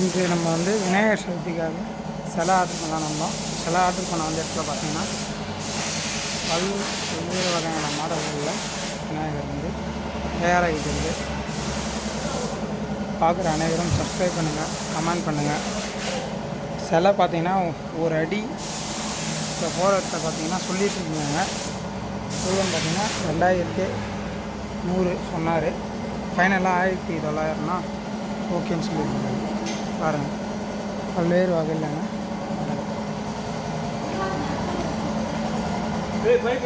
இன்று நம்ம வந்து விநாயகர் சதுர்த்திக்காக சிலை ஆர்டர் பண்ணலாம் வந்தோம். சிலை ஆர்டர் பண்ண வந்த இடத்துல பார்த்தீங்கன்னா வெவ்வேறு வகையான மாடல்களில் விநாயகர் வந்து தயாராகிட்டு இருக்குது. பார்க்குற அனைவரும் சப்ஸ்கிரைப் பண்ணுங்கள், கமெண்ட் பண்ணுங்கள். சிலை பார்த்தீங்கன்னா ஒரு அடி இப்போ போகிற இடத்துல பார்த்தீங்கன்னா சொல்லிட்டு இருந்தாங்க. தூரம் பார்த்தீங்கன்னா 2100 சொன்னார். ஃபைனலாக 1900னா ஓகேன்னு சொல்லியிருக்காங்க. பாருங்கள், பல்வேறு வகையிலான பைக்